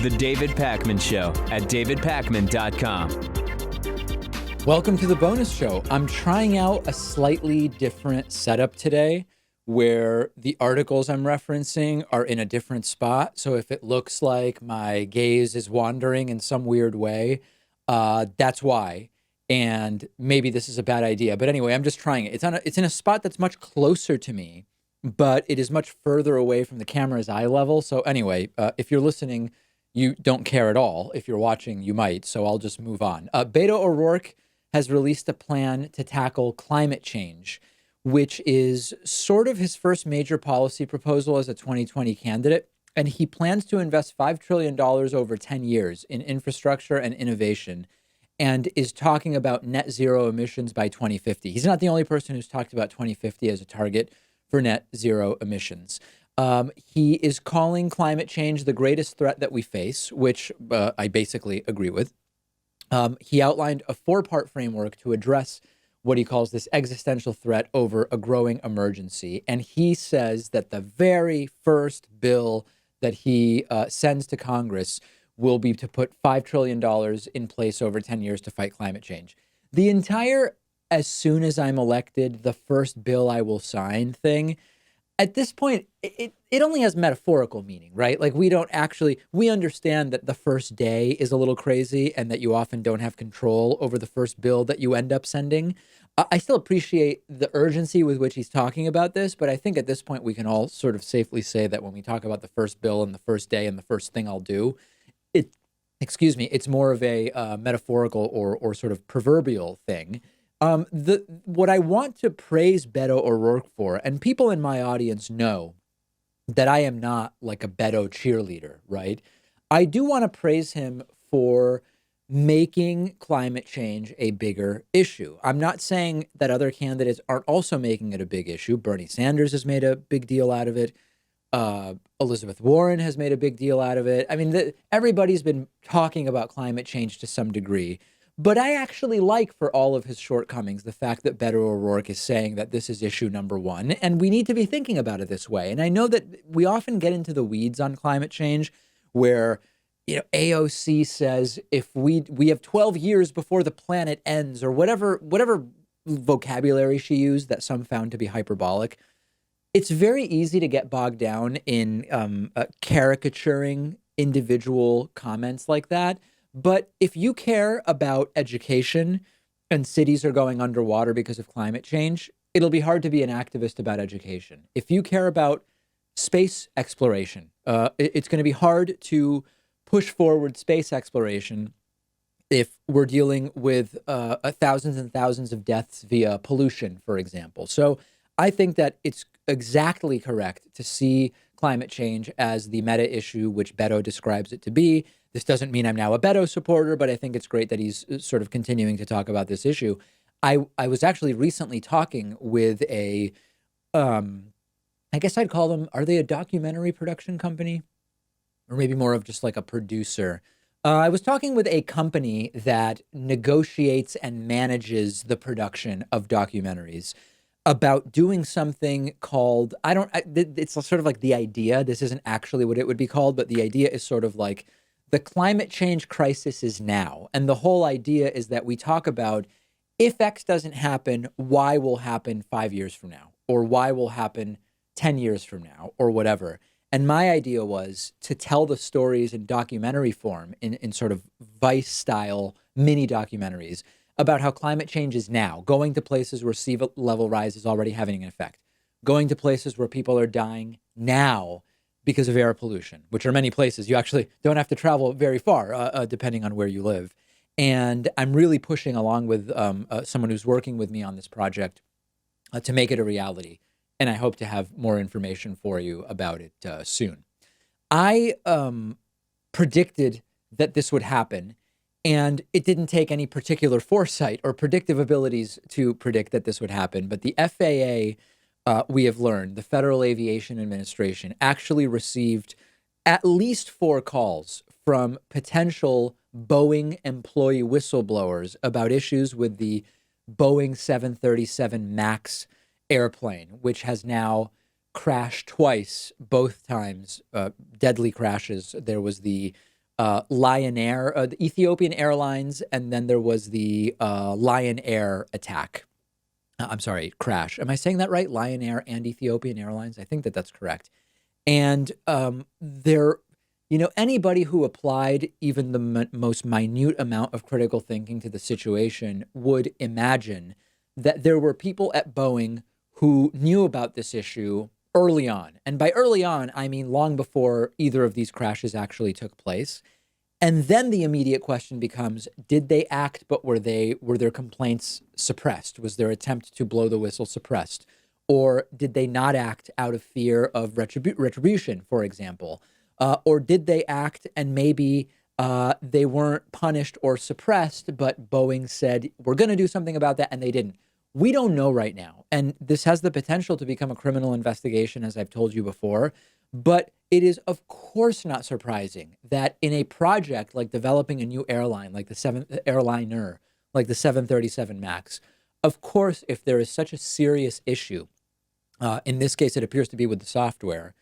The David Pakman Show at davidpakman.com. Welcome to the bonus show. I'm trying out a slightly different setup today where the articles I'm referencing are in a different spot. So if it looks like my gaze is wandering in some weird way, that's why. And maybe this is a bad idea. But anyway, I'm just trying it. It's in a spot that's much closer to me, but it is much further away from the camera's eye level. So anyway, if you're listening, you don't care at all. If you're watching, you might. So I'll just move on. Beto O'Rourke has released a plan to tackle climate change, which is sort of his first major policy proposal as a 2020 candidate. And he plans to invest $5 trillion over 10 years in infrastructure and innovation, and is talking about net zero emissions by 2050. He's not the only person who's talked about 2050 as a target for net zero emissions. He is calling climate change the greatest threat that we face, which I basically agree with. He outlined a 4-part framework to address what he calls this existential threat over a growing emergency. And he says that the very first bill that he sends to Congress will be to put $5 trillion in place over 10 years to fight climate change. The entire "as soon as I'm elected, the first bill I will sign" thing, at this point, it only has metaphorical meaning, right? Like we understand that the first day is a little crazy and that you often don't have control over the first bill that you end up sending. I still appreciate the urgency with which he's talking about this, but I think at this point we can all sort of safely say that when we talk about the first bill and the first day and the first thing I'll do, it's more of a metaphorical or sort of proverbial thing. What I want to praise Beto O'Rourke for, and people in my audience know that I am not like a Beto cheerleader, right? I do want to praise him for making climate change a bigger issue. I'm not saying that other candidates aren't also making it a big issue. Bernie Sanders has made a big deal out of it. Elizabeth Warren has made a big deal out of it. I mean, everybody's been talking about climate change to some degree. But I actually like, for all of his shortcomings, the fact that Beto O'Rourke is saying that this is issue number one, and we need to be thinking about it this way. And I know that we often get into the weeds on climate change, where AOC says if we have 12 years before the planet ends, or whatever vocabulary she used that some found to be hyperbolic. It's very easy to get bogged down in caricaturing individual comments like that. But if you care about education and cities are going underwater because of climate change, it'll be hard to be an activist about education. If you care about space exploration, it's going to be hard to push forward space exploration if we're dealing with thousands and thousands of deaths via pollution, for example. So I think that it's exactly correct to see climate change as the meta issue, which Beto describes it to be. This doesn't mean I'm now a Beto supporter, but I think it's great that he's sort of continuing to talk about this issue. I was actually recently talking with I guess I'd call them, are they a documentary production company? Or maybe more of just like a producer. I was talking with a company that negotiates and manages the production of documentaries about doing something called, it's sort of like the idea. This isn't actually what it would be called, but the idea is sort of like the climate change crisis is now. And the whole idea is that we talk about if X doesn't happen, Y will happen 5 years from now, or Y will happen 10 years from now, or whatever. And my idea was to tell the stories in documentary form, in sort of Vice style mini documentaries about how climate change is now, going to places where sea level rise is already having an effect, going to places where people are dying now because of air pollution, which are many places. You actually don't have to travel very far, depending on where you live. And I'm really pushing along with someone who's working with me on this project to make it a reality. And I hope to have more information for you about it soon. I predicted that this would happen, and it didn't take any particular foresight or predictive abilities to predict that this would happen. But the FAA, we have learned, the Federal Aviation Administration, actually received at least 4 calls from potential Boeing employee whistleblowers about issues with the Boeing 737 MAX airplane, which has now crashed twice, both times deadly crashes. There was the Lion Air, the Ethiopian Airlines, and then there was the Lion Air attack. I'm sorry, crash. Am I saying that right? Lion Air and Ethiopian Airlines. I think that that's correct. And anybody who applied even the most minute amount of critical thinking to the situation would imagine that there were people at Boeing who knew about this issue early on. And by early on, I mean long before either of these crashes actually took place. And then the immediate question becomes, did they act, but were their complaints suppressed? Was their attempt to blow the whistle suppressed? Or did they not act out of fear of retribution, for example? Or did they act and maybe they weren't punished or suppressed, but Boeing said, we're going to do something about that, and they didn't? We don't know right now. And this has the potential to become a criminal investigation, as I've told you before. But it is, of course, not surprising that in a project like developing a new airline, like the like the 737 MAX, of course, if there is such a serious issue, in this case, it appears to be with the software,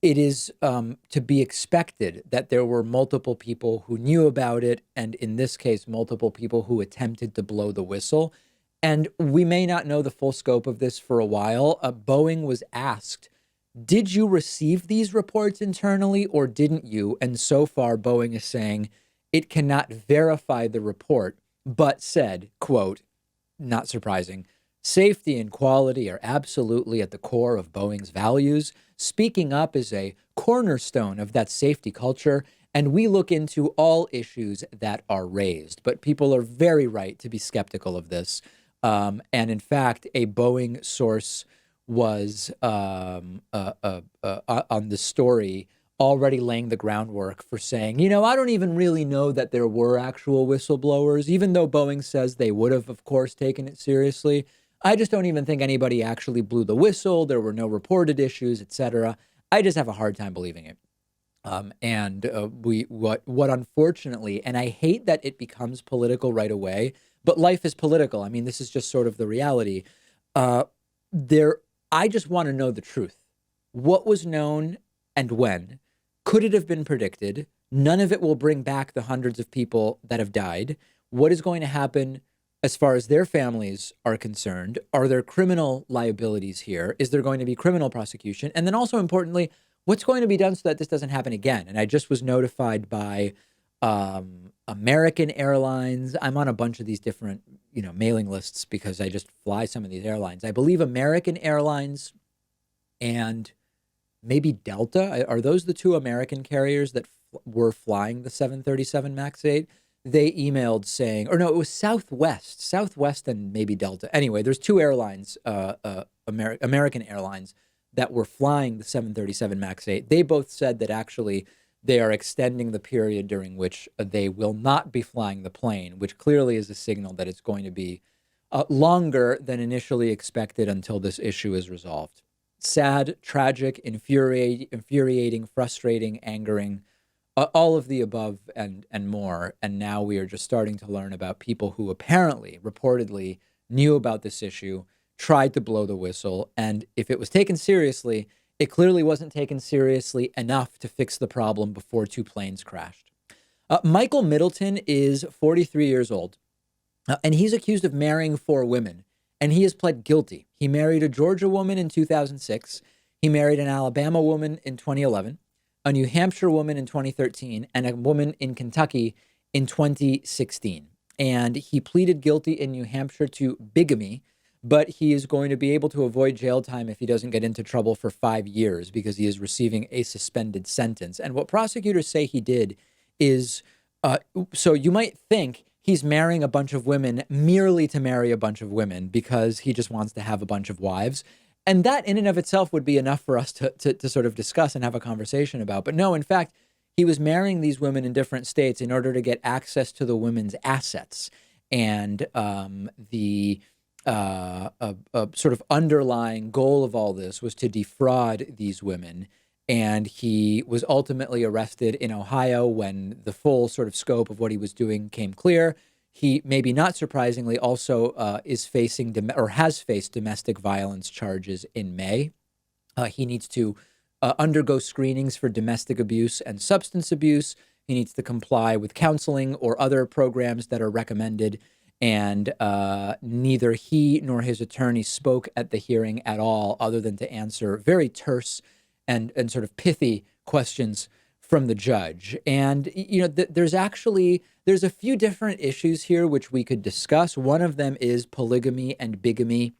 it is to be expected that there were multiple people who knew about it, and in this case, multiple people who attempted to blow the whistle. And we may not know the full scope of this for a while. Boeing was asked, did you receive these reports internally or didn't you? And so far, Boeing is saying it cannot verify the report, but said, quote, not surprising, safety and quality are absolutely at the core of Boeing's values. Speaking up is a cornerstone of that safety culture, and we look into all issues that are raised. But people are very right to be skeptical of this. And in fact, a Boeing source was on the story already laying the groundwork for saying, I don't even really know that there were actual whistleblowers, even though Boeing says they would have, of course, taken it seriously. I just don't even think anybody actually blew the whistle. There were no reported issues, etc. I just have a hard time believing it. What unfortunately, and I hate that it becomes political right away, but life is political. I mean, this is just sort of the reality. I just want to know the truth. What was known and when? Could it have been predicted? None of it will bring back the hundreds of people that have died. What is going to happen as far as their families are concerned? Are there criminal liabilities here? Is there going to be criminal prosecution? And then also importantly, what's going to be done so that this doesn't happen again? And I just was notified by American Airlines. I'm on a bunch of these different, mailing lists because I just fly some of these airlines. I believe American Airlines and maybe Delta. Are those the two American carriers that were flying the 737 MAX 8? They emailed saying, or no, it was Southwest and maybe Delta. Anyway, there's two airlines, American Airlines, that were flying the 737 MAX 8. They both said that actually they are extending the period during which they will not be flying the plane, which clearly is a signal that it's going to be longer than initially expected until this issue is resolved. Sad, tragic, infuriating, frustrating, angering, all of the above and more. And now we are just starting to learn about people who apparently, reportedly, knew about this issue, tried to blow the whistle, and if it was taken seriously, it clearly wasn't taken seriously enough to fix the problem before two planes crashed. Michael Middleton is 43 years old, and he's accused of marrying four women, and he has pled guilty. He married a Georgia woman in 2006. He married an Alabama woman in 2011, a New Hampshire woman in 2013, and a woman in Kentucky in 2016. And he pleaded guilty in New Hampshire to bigamy, but he is going to be able to avoid jail time if he doesn't get into trouble for 5 years because he is receiving a suspended sentence. And what prosecutors say he did is, so you might think he's marrying a bunch of women merely to marry a bunch of women because he just wants to have a bunch of wives. And that in and of itself would be enough for us to sort of discuss and have a conversation about. But no, in fact, he was marrying these women in different states in order to get access to the women's assets. And the sort of underlying goal of all this was to defraud these women. And he was ultimately arrested in Ohio when the full sort of scope of what he was doing came clear. He, maybe not surprisingly, also is facing or has faced domestic violence charges in May. He needs to undergo screenings for domestic abuse and substance abuse. He needs to comply with counseling or other programs that are recommended. And neither he nor his attorney spoke at the hearing at all, other than to answer very terse and sort of pithy questions from the judge. And, there's a few different issues here which we could discuss. One of them is polygamy and bigamy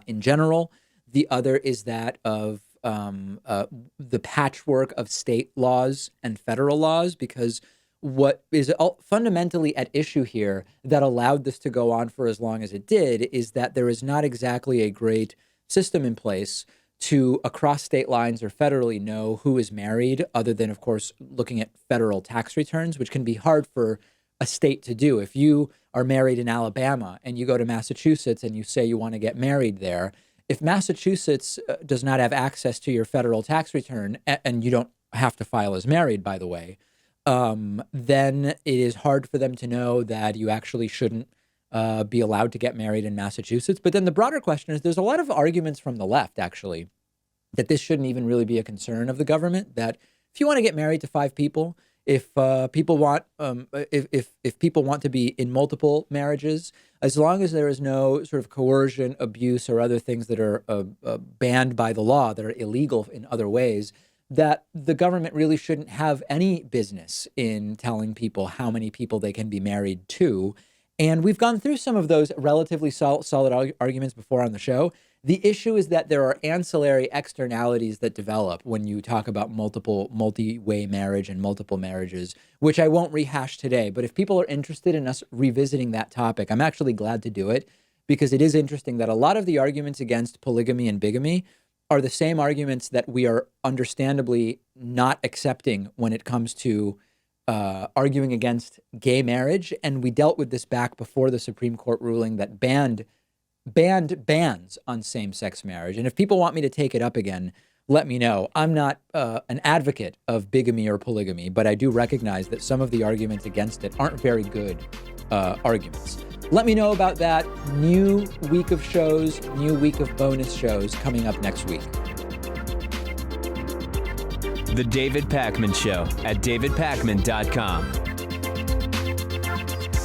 in general. The other is that of the patchwork of state laws and federal laws, because what is fundamentally at issue here that allowed this to go on for as long as it did is that there is not exactly a great system in place to, across state lines or federally, know who is married, other than, of course, looking at federal tax returns, which can be hard for a state to do. If you are married in Alabama and you go to Massachusetts and you say you want to get married there, if Massachusetts does not have access to your federal tax return, and you don't have to file as married, by the way, then it is hard for them to know that you actually shouldn't be allowed to get married in Massachusetts. But then the broader question is, there's a lot of arguments from the left, actually, that this shouldn't even really be a concern of the government, that if you want to get married to 5 people, if people want to be in multiple marriages, as long as there is no sort of coercion, abuse, or other things that are banned by the law, that are illegal in other ways, that the government really shouldn't have any business in telling people how many people they can be married to. And we've gone through some of those relatively solid arguments before on the show. The issue is that there are ancillary externalities that develop when you talk about multi-way marriage and multiple marriages, which I won't rehash today. But if people are interested in us revisiting that topic, I'm actually glad to do it, because it is interesting that a lot of the arguments against polygamy and bigamy are the same arguments that we are understandably not accepting when it comes to arguing against gay marriage. And we dealt with this back before the Supreme Court ruling that banned bans on same-sex marriage. And if people want me to take it up again, let me know. I'm not an advocate of bigamy or polygamy, but I do recognize that some of the arguments against it aren't very good arguments. Let me know about that. New week of shows, new week of bonus shows coming up next week. The David Pakman Show at davidpakman.com.